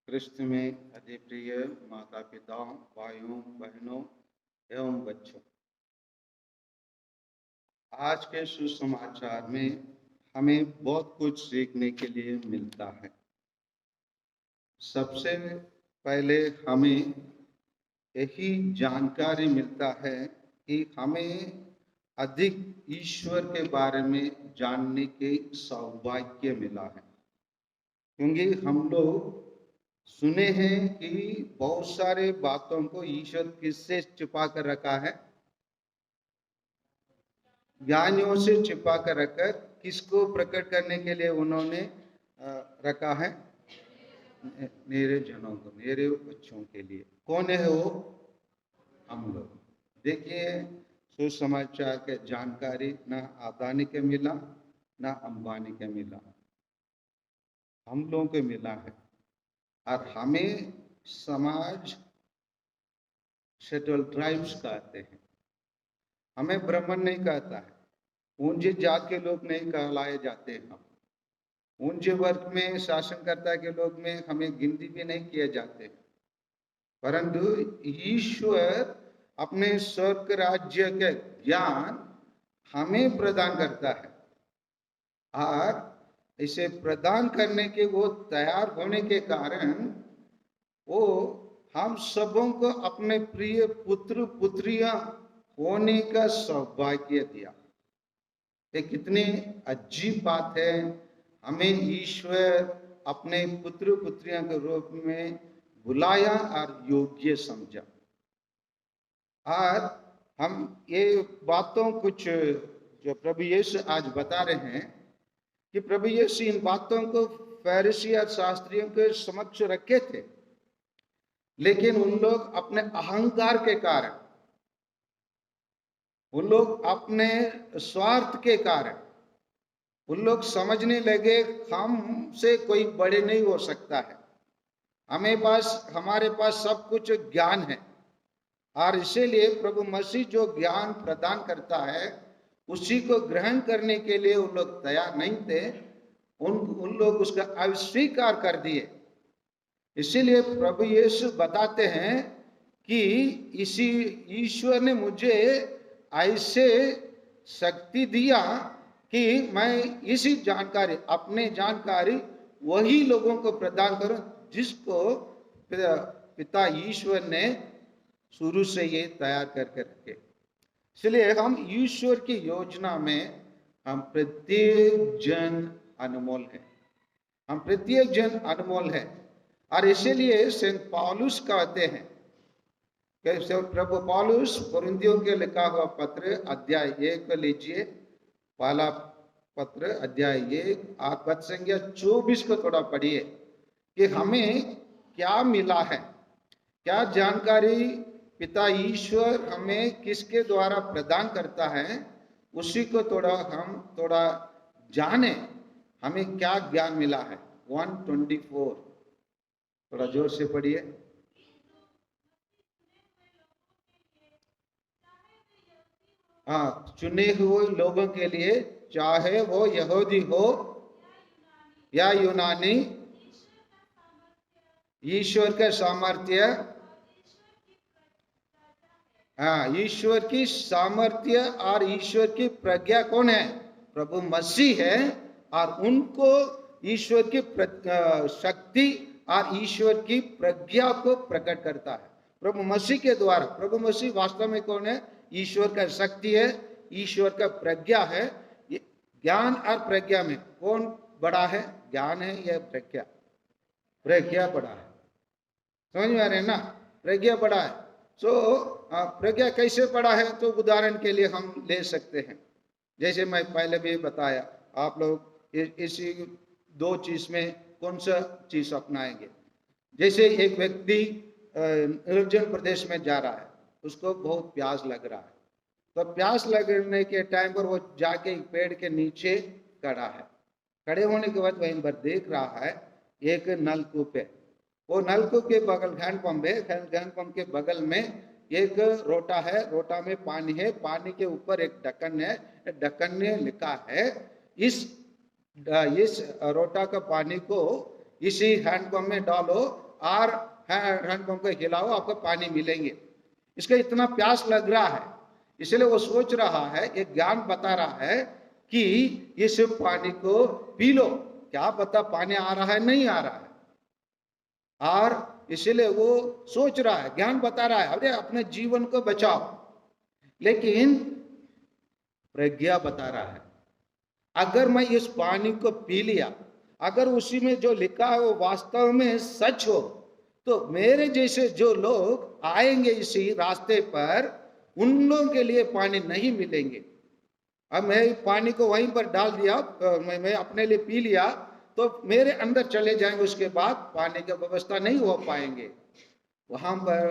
क्रिस्त में अति प्रिय माता पिताओं, भाइयों बहनों एवं बच्चों, आज के सुसमाचार में हमें बहुत कुछ सीखने के लिए मिलता है। सबसे पहले हमें यही जानकारी मिलता है कि हमें अधिक ईश्वर के बारे में जानने के सौभाग्य मिला है, क्योंकि हम लोग सुने हैं कि बहुत सारे बातों को ईश्वर किससे छिपा कर रखा है? ज्ञानियों से छिपा कर रखकर किसको प्रकट करने के लिए उन्होंने रखा है? मेरे जनों को, मेरे बच्चों के लिए। कौन है वो? हम लोग। देखिए, सुसमाचार के जानकारी ना अदानी के मिला, ना अंबानी के मिला, हम लोगों को मिला है। और हमें समाज शेड्यूल ट्राइब्स कहते हैं, हमें ब्राह्मण नहीं कहता है, ऊंचे जात के लोग नहीं कहलाए जाते हैं। हम ऊंचे वर्ग में शासनकर्ता के लोग में हमें गिनती भी नहीं किए जाते, परंतु ईश्वर अपने स्वर्ग राज्य के ज्ञान हमें प्रदान करता है, और इसे प्रदान करने के वो तैयार होने के कारण वो हम सबों को अपने प्रिय पुत्र पुत्रियां होने का सौभाग्य दिया। ये कितनी अजीब बात है। हमें ईश्वर अपने पुत्र पुत्रियों के रूप में बुलाया और योग्य समझा। और हम ये बातों कुछ जो प्रभु यीशु आज बता रहे हैं कि प्रभु यीशु इन बातों को फरीसी और शास्त्रियों के समक्ष रखे थे, लेकिन उन लोग अपने अहंकार के कारण, उन लोग अपने स्वार्थ के कारण, उन लोग समझने लगे हमसे कोई बड़े नहीं हो सकता है, हमारे पास सब कुछ ज्ञान है। और इसीलिए प्रभु मसीह जो ज्ञान प्रदान करता है उसी को ग्रहण करने के लिए उन लोग तैयार नहीं थे। उन लोग उसका अस्वीकार कर दिए। इसीलिए प्रभु यीशु बताते हैं कि इसी ईश्वर ने मुझे ऐसे शक्ति दिया कि मैं इसी जानकारी, अपने जानकारी वही लोगों को प्रदान करूं जिसको पिता ईश्वर ने शुरू से ये तैयार करके रखे। इसलिए हम ईश्वर की योजना में हम प्रत्येक जन अनमोल है, हम प्रत्येक जन अनमोल है। और इसीलिए सेंट पौलुस कहते हैं कि प्रभु पौलुस कोरिन्थियों के लिखा हुआ पत्र अध्याय 1 को लीजिए, पहला पत्र अध्याय 1 और पद संख्या 24 को थोड़ा पढ़िए कि हमें क्या मिला है, क्या जानकारी पिता ईश्वर हमें किसके द्वारा प्रदान करता है, उसी को थोड़ा जाने। हमें क्या ज्ञान मिला है? 124 थोड़ा जोर से पढ़िए। हाँ, चुने हुए लोगों के लिए, चाहे वो यहूदी हो या यूनानी, ईश्वर का सामर्थ्य, हाँ, ईश्वर की सामर्थ्य और ईश्वर की प्रज्ञा कौन है? प्रभु मसीह है। और उनको ईश्वर की शक्ति और ईश्वर की प्रज्ञा को प्रकट करता है प्रभु मसीह के द्वारा। प्रभु मसीह वास्तव में कौन है? ईश्वर का शक्ति है, ईश्वर का प्रज्ञा है। ज्ञान और प्रज्ञा में कौन बड़ा है? ज्ञान है या प्रज्ञा? प्रज्ञा बड़ा है। समझ में आ रहे हैं ना? प्रज्ञा बड़ा है। प्रज्ञा कैसे पड़ा है? तो उदाहरण के लिए हम ले सकते हैं, जैसे मैं पहले भी बताया, आप लोग इसी दो चीज में कौन सा चीज अपनाएंगे? जैसे एक व्यक्ति निर्जन प्रदेश में जा रहा है, उसको बहुत प्यास लग रहा है, तो प्यास लगने के टाइम पर वो जाके एक पेड़ के नीचे खड़ा है। खड़े होने के बाद वहीं पर देख रहा है एक नलकूप है। वो नलकूप के बगल हैंडपंप है, हैंडपंप के बगल में एक रोटा है, रोटा में पानी है, पानी के ऊपर एक ढक्कन है, ढक्कन ने लिखा है इस रोटा का पानी को इसी हैंडपंप में डालो और हैंडपंप को हिलाओ, आपको पानी मिलेंगे। इसका इतना प्यास लग रहा है, इसलिए वो सोच रहा है, एक ज्ञान बता रहा है कि इस पानी को पी लो। क्या पता पानी आ रहा है नहीं आ रहा है, और इसलिए वो सोच रहा है, ज्ञान बता रहा है, अरे अपने जीवन को बचाओ। लेकिन प्रज्ञा बता रहा है, अगर मैं इस पानी को पी लिया, अगर उसी में जो लिखा है वो वास्तव में सच हो, तो मेरे जैसे जो लोग आएंगे इसी रास्ते पर, उन लोगों के लिए पानी नहीं मिलेंगे। अब मैं पानी को वहीं पर डाल दिया, मैं अपने लिए पी लिया, तो मेरे अंदर चले जाएंगे, उसके बाद पानी की व्यवस्था नहीं हो पाएंगे। वहां पर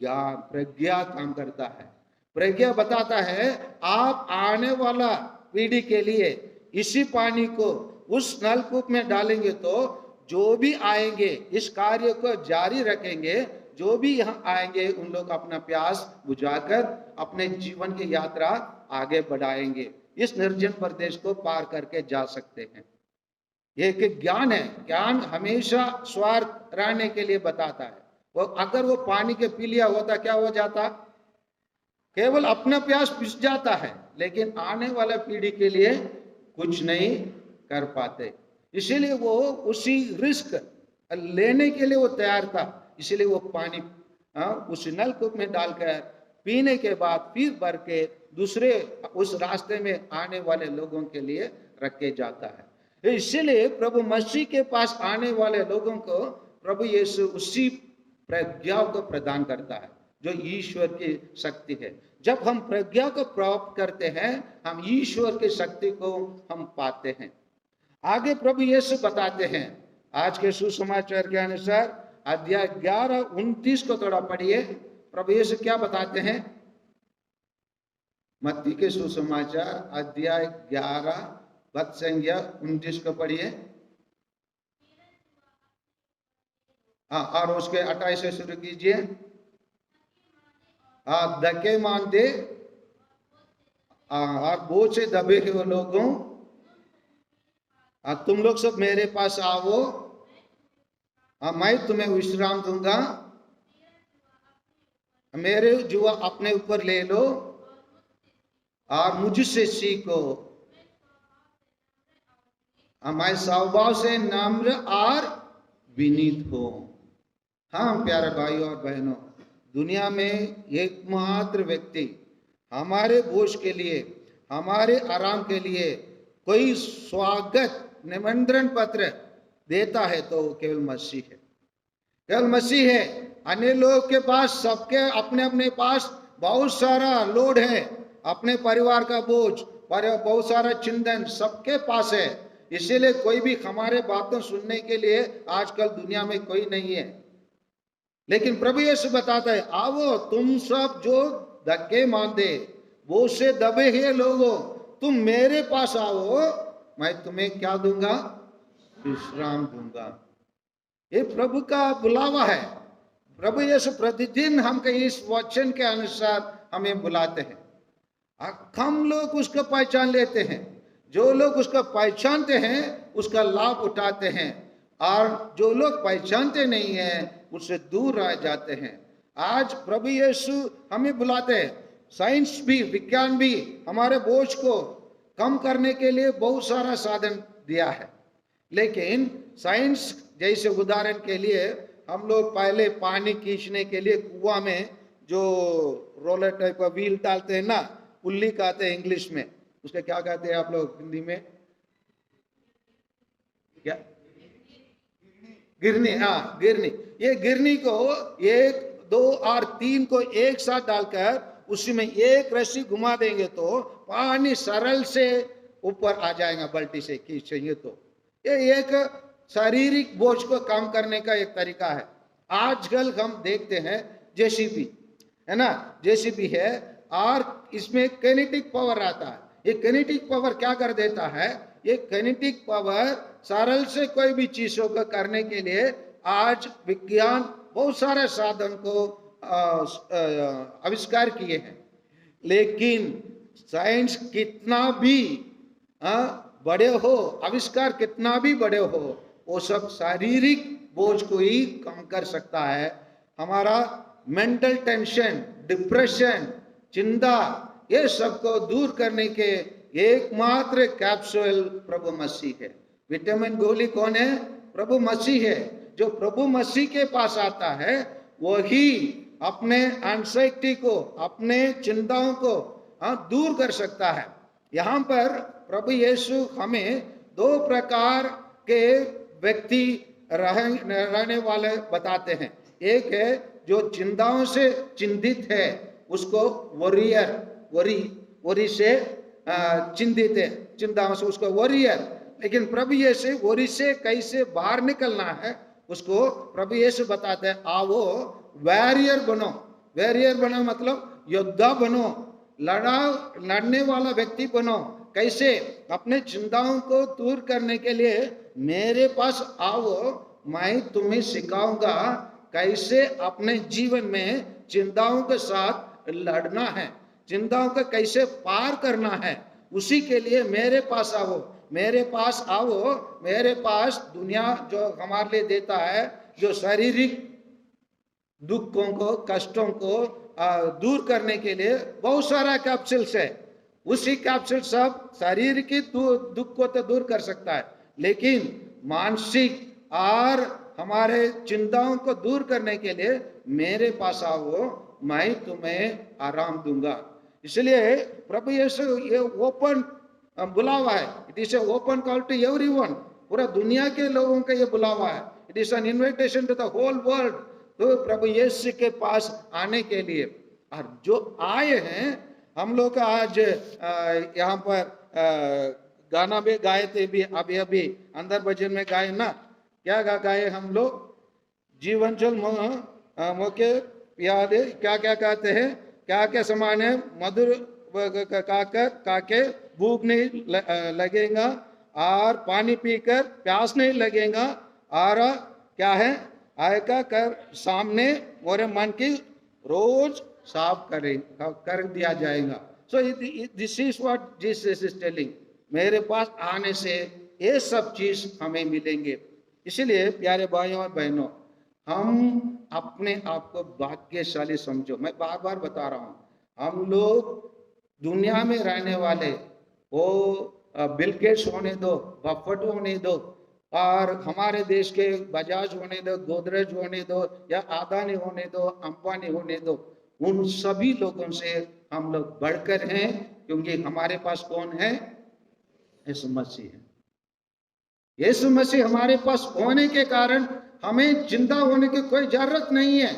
ज्ञान प्रज्ञा काम करता है। प्रज्ञा बताता है, आप आने वाला पीढ़ी के लिए इसी पानी को उस नलकूप में डालेंगे तो जो भी आएंगे इस कार्य को जारी रखेंगे, जो भी यहाँ आएंगे उन लोग अपना प्यास बुझाकर अपने जीवन की यात्रा आगे बढ़ाएंगे, इस निर्जन प्रदेश को पार करके जा सकते हैं। ये एक ज्ञान है। ज्ञान हमेशा स्वार्थ रहने के लिए बताता है। वो अगर वो पानी के पी लिया होता, क्या हो जाता? केवल अपना प्यास बुझ जाता है, लेकिन आने वाला पीढ़ी के लिए कुछ नहीं कर पाते। इसीलिए वो उसी रिस्क लेने के लिए वो तैयार था। इसीलिए वो पानी उस नलकूप में डालकर पीने के बाद फिर भर के दूसरे उस रास्ते में आने वाले लोगों के लिए रखे जाता है। इसीलिए प्रभु मसीह के पास आने वाले लोगों को प्रभु यीशु उसी प्रज्ञा को प्रदान करता है जो ईश्वर की शक्ति है। जब हम प्रज्ञा को प्राप्त करते हैं, हम ईश्वर की शक्ति को हम पाते हैं। आगे प्रभु यीशु बताते हैं, आज के सुसमाचार के अनुसार अध्याय 11:29 को थोड़ा पढ़िए। प्रभु यीशु क्या बताते हैं? मत्ती के सुसमाचार अध्याय 11 पद संख्या 29 को पढ़िए। और उसके 28 से शुरू कीजिए। धक्के मानते और बोझ से दबे हुए लोगों, तुम लोग सब मेरे पास आओ, मैं तुम्हें विश्राम दूंगा। मेरे जुआ अपने ऊपर ले लो और मुझसे सीखो, मैं स्वभाव से नम्र और विनीत हो। हाँ प्यारे भाइयों और बहनों, दुनिया में एकमात्र व्यक्ति हमारे बोझ के लिए, हमारे आराम के लिए कोई स्वागत निमंत्रण पत्र देता है तो केवल मसीह है। केवल मसीह है। अन्य लोगों के पास, सबके अपने अपने पास बहुत सारा लोड है, अपने परिवार का बोझ, बहुत सारा चिंतन सबके पास है। इसीलिए कोई भी हमारे बातों सुनने के लिए आजकल दुनिया में कोई नहीं है। लेकिन प्रभु यीशु बताता है, आओ तुम सब जो धक्के मानते, वो से दबे हुए लोगों, तुम मेरे पास आओ, मैं तुम्हें क्या दूंगा? विश्राम दूंगा। ये प्रभु का बुलावा है। प्रभु यीशु प्रतिदिन हमके इस वचन के अनुसार हमें बुलाते हैं। हम लोग उसको पहचान लेते हैं। जो लोग उसको पहचानते हैं उसका लाभ उठाते हैं, और जो लोग पहचानते नहीं हैं उससे दूर रह जाते हैं। आज प्रभु यीशु हमें बुलाते हैं। साइंस भी, विज्ञान भी हमारे बोझ को कम करने के लिए बहुत सारा साधन दिया है। लेकिन साइंस जैसे उदाहरण के लिए, हम लोग पहले पानी खींचने के लिए कुआं में जो रोलर टाइप का व्हील डालते हैं ना, पुल्ली कहते हैं इंग्लिश में, उसका क्या कहते हैं आप लोग हिंदी में? क्या? गिरनी। हाँ, गिरनी। ये गिरनी को 1, 2 और 3 को एक साथ डालकर उसी में एक रस्सी घुमा देंगे तो पानी सरल से ऊपर आ जाएगा। बाल्टी से खींचेंगे तो ये एक शारीरिक बोझ को कम करने का एक तरीका है। आजकल हम देखते हैं जेसीबी है ना, जेसीबी है और इसमें काइनेटिक पावर आता है। ये काइनेटिक पावर क्या कर देता है? ये काइनेटिक पावर सरल से कोई भी चीजों को करने के लिए आज विज्ञान बहुत सारे साधन को आविष्कार किए हैं। लेकिन साइंस कितना भी बड़े हो, आविष्कार कितना भी बड़े हो, वो सब शारीरिक बोझ को ही कम कर सकता है। हमारा मेंटल टेंशन, डिप्रेशन, चिंता, ये सबको दूर करने के एकमात्र कैप्सूल प्रभु मसीह है। विटामिन गोली कौन है? प्रभु मसीह है। जो प्रभु मसीह के पास आता है वही अपने एंजाइटी को, अपने चिंताओं को दूर कर सकता है। यहाँ पर प्रभु यीशु हमें दो प्रकार के व्यक्ति रहने वाले बताते हैं। एक है जो चिंताओं से चिंतित है, उसको वॉरियर, वरी से चिंतित है, चिंताओं से उसको वॉरियर। लेकिन प्रभु यीशु वरी से कैसे बाहर निकलना है उसको प्रभु यीशु बताते हैं, आओ वॉरियर बनो। वॉरियर बनो मतलब योद्धा बनो, लड़ने वाला व्यक्ति बनो। कैसे? अपने चिंताओं को दूर करने के लिए मेरे पास आओ, मैं तुम्हें सिखाऊंगा कैसे अपने जीवन में चिंताओं के साथ लड़ना है, चिंताओं को कैसे पार करना है। उसी के लिए मेरे पास आओ, मेरे पास आओ। मेरे पास दुनिया जो हमारे लिए देता है, जो शारीरिक दुखों को, कष्टों को दूर करने के लिए बहुत सारा कैप्सूल्स है। उसी कैप्सूल सब शरीर की दुख को तो दूर कर सकता है, लेकिन मानसिक और हमारे चिंताओं को दूर करने के लिए मेरे पास आओ, मैं तुम्हें आराम दूंगा। इसलिए प्रभु यीशु ये ओपन बुलावा है। It is a open call to everyone. पूरा दुनिया के लोगों का ये बुलावा है। It is an invitation to the whole world, तो प्रभु यीशु के पास आने के लिए। और जो आए हैं, हम लोग आज यहाँ पर गाना भी गाए थे, भी अभी अभी अंदर भजन में गाए ना, क्या गाए हम लोग? जीवन जल मौके याद है, क्या क्या कहते हैं, क्या क्या समान है, मधुर काके भूख नहीं लगेगा, और पानी पीकर प्यास नहीं लगेगा, और क्या है, आएगा कर सामने मेरे मन की रोज साफ कर दिया जाएगा। So this is what Jesus is telling. मेरे पास आने से ये सब चीज हमें मिलेंगे। इसलिए प्यारे भाइयों और बहनों, हम अपने आप को भाग्यशाली समझो। मैं बार बार बता रहा हूँ, हम लोग दुनिया में रहने वाले, वो बिल गेट्स होने दो, बफेट होने दो, और हमारे देश के बजाज होने दो, गोदरेज होने दो, या अदानी होने दो, अंबानी होने दो, उन सभी लोगों से हम लोग बढ़कर हैं, क्योंकि हमारे पास कौन है? यीशु मसीह है। यीशु मसीह हमारे पास होने के कारण हमें चिंता होने की कोई जरूरत नहीं है।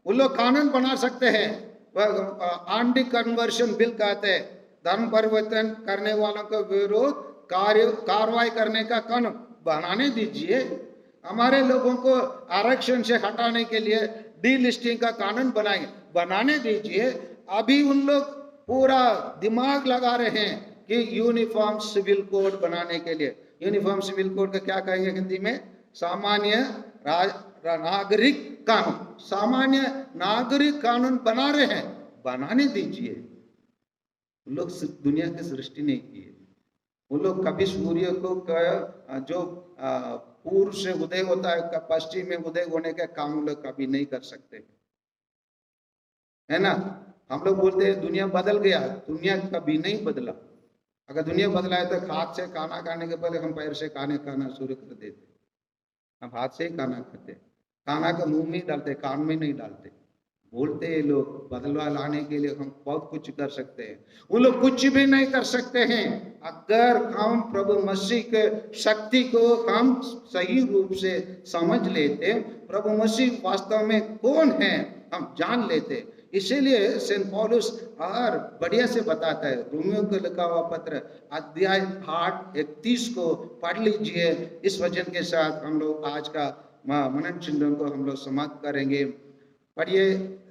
वो लोग कानून बना सकते हैं, एंटी कन्वर्शन बिल कहते हैं, धर्म परिवर्तन करने वालों के विरोध कार्रवाई करने का कानून बनाने दीजिए। हमारे लोगों को आरक्षण से हटाने के लिए डीलिस्टिंग का कानून बनाने दीजिए। अभी उन लोग पूरा दिमाग लगा रहे हैं कि यूनिफॉर्म सिविल कोड बनाने के लिए। यूनिफॉर्म सिविल कोड का क्या कहेंगे हिंदी में? सामान्य नागरिक कानून। सामान्य नागरिक कानून बना रहे हैं, बनाने दीजिए। लोग दुनिया की सृष्टि नहीं की है। वो लोग कभी सूर्य को जो पूर्व से उदय होता है, पश्चिम में उदय होने का काम लोग कभी नहीं कर सकते, है ना। हम लोग बोलते हैं दुनिया बदल गया, दुनिया कभी नहीं बदला। अगर दुनिया बदला है तो हाथ से खाना खाने के पहले हम पैर से खाना शुरू कर देते। हम हाथ से ही खाना खाते, खाना का मुंह में डालते, कान में नहीं डालते। बोलते हैं लोग बदलाव लाने के लिए हम बहुत कुछ कर सकते हैं, वो लोग कुछ भी नहीं कर सकते हैं। अगर हम प्रभु मसीह के शक्ति को हम सही रूप से समझ लेते, प्रभु मसीह वास्तव में कौन है हम जान लेते। इसीलिए सेंट पौलुस और बढ़िया से बताता है, रोमियो को लिखा हुआ पत्र अध्याय 8:31 को पढ़ लीजिए। इस वचन के साथ हम लोग आज का मनन चिंतन को हम लोग समाप्त करेंगे। पढ़िए,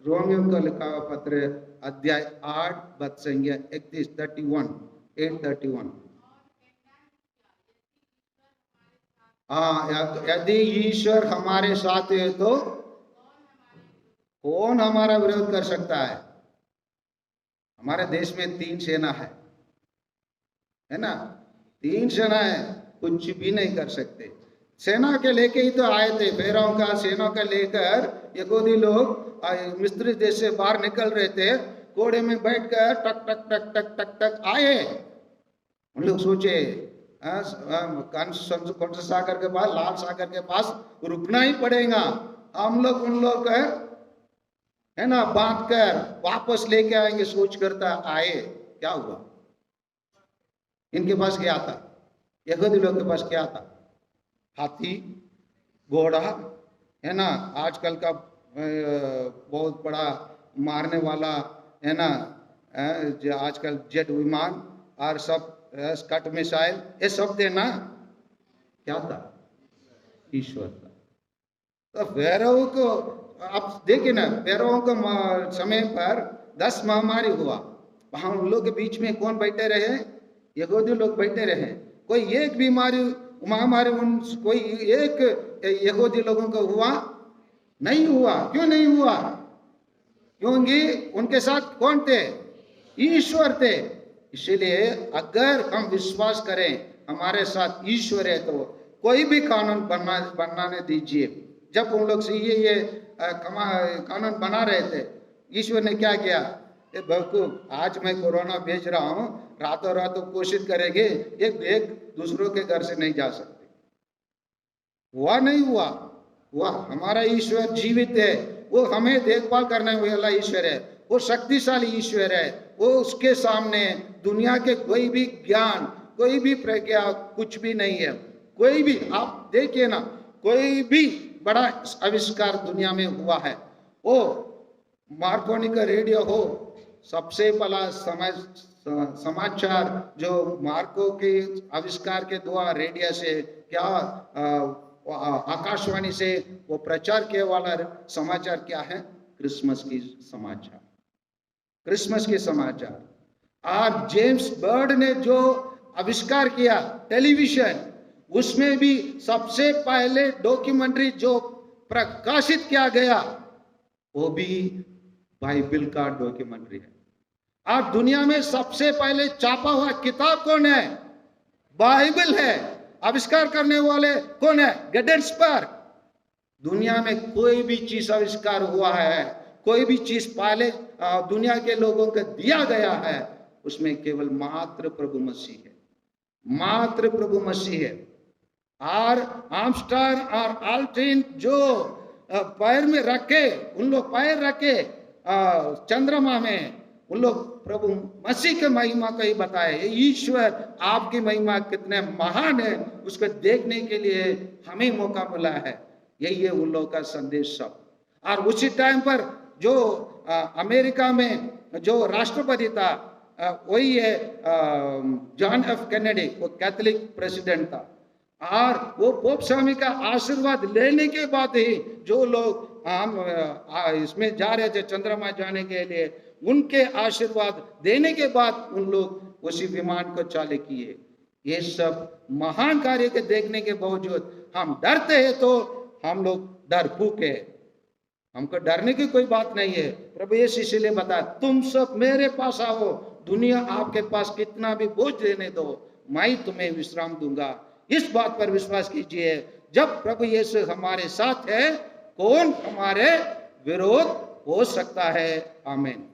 रोमियो को लिखा हुआ पत्र अध्याय 8 पद संख्या 8:31। यदि ईश्वर हमारे साथ है तो कौन हमारा विरोध कर सकता है? हमारे देश में 3 सेना है ना, 3 सेना है, कुछ भी नहीं कर सकते। सेना के लेके ही तो आए थे, फेराओं का सेना का लेकर यहूदी लोग मिस्र देश से बाहर निकल रहे थे, घोड़े में बैठकर टक टक टक टक टक टक आए। उन लोग सोचे कौन सा सागर के पास, लाल सागर के पास रुकना ही पड़ेगा, हम लोग उन लोग है ना बांध कर वापस लेके आएंगे सोच करता आए। क्या हुआ? इनके पास क्या था? यहूदी लोग के पास क्या था? हाथी, घोड़ा, है ना, आजकल का बहुत बड़ा मारने वाला, है ना, जो आजकल जेट विमान और सब स्कट मिसाइल, ये सब देना क्या था? ईश्वर था। तो फेराओ को आप देखिए ना, फेराओ के समय पर 10 महामारी हुआ, वहां उन लोग के बीच में कौन बैठे रहे? यहूदी लोग बैठे रहे। कोई एक बीमारी महामारी कोई एक यहूदी लोगों को हुआ नहीं हुआ। क्यों नहीं हुआ? क्योंकि उनके साथ कौन थे? ईश्वर थे। इसलिए अगर हम विश्वास करें हमारे साथ ईश्वर है तो कोई भी कानून बनाने दीजिए। जब उन लोग से ये कानून बना रहे थे, ईश्वर ने क्या किया? बेवकूफ, आज मैं कोरोना भेज रहा हूं, रातों रात कोशिश करेंगे एक दूसरों के घर से नहीं जा सकते। हुआ नहीं हुआ? हुआ। हमारा ईश्वर जीवित है, वो हमें देखभाल करने वाला ईश्वर है, वो शक्तिशाली ईश्वर है। वो उसके सामने दुनिया के कोई भी ज्ञान, कोई भी प्रज्ञा कुछ भी नहीं है। कोई भी आप देखिए ना, कोई भी बड़ा आविष्कार दुनिया में हुआ है, वो मार्कोनी का रेडियो हो, सबसे पहला समाचार जो मार्को के आविष्कार के द्वारा रेडियो से क्या आकाशवाणी से वो प्रचार किया वाला समाचार क्या है? क्रिसमस की समाचार, क्रिसमस के समाचार। और जेम्स बर्ड ने जो आविष्कार किया टेलीविजन, उसमें भी सबसे पहले डॉक्यूमेंट्री जो प्रकाशित किया गया वो भी बाइबल का डॉक्यूमेंट्री है। और दुनिया में सबसे पहले छापा हुआ किताब कौन है? बाइबल है। आविष्कार करने वाले कौन है? गेटेन्सबर्ग। दुनिया में कोई भी चीज आविष्कार हुआ है, कोई भी चीज पहले दुनिया के लोगों को दिया गया है, उसमें केवल मात्र प्रभु मसीह है, मात्र प्रभु मसीह है। और आर्मस्ट्रांग और आल्ड्रिन जो पैर में रखे, उन लोग पैर रखे चंद्रमा में, उन लोग प्रभु मसीह के महिमा को ही बताए। ईश्वर आपकी महिमा कितने महान है, उसको देखने के लिए हमें मौका मिला है। यही है उन लोगों का संदेश सब। और उसी टाइम पर जो अमेरिका में जो राष्ट्रपति था वही है जॉन एफ कैनेडी, वो कैथोलिक प्रेसिडेंट था। और वो पोप स्वामी का आशीर्वाद लेने के बाद ही जो लोग हम इसमें जा रहे थे चंद्रमा जाने के लिए, उनके आशीर्वाद देने के बाद उन लोग उसी विमान को चालू किए। ये सब महान कार्य के देखने के बावजूद हम डरते हैं, तो हम लोग डरपोक है। हमको डरने की कोई बात नहीं है। प्रभु यीशु इसलिए बता, तुम सब मेरे पास आओ, दुनिया आपके पास कितना भी बोझ देने दो, मैं तुम्हें विश्राम दूंगा। इस बात पर विश्वास कीजिए, जब प्रभु यीशु हमारे साथ है, कौन हमारे विरोध हो सकता है? आमीन।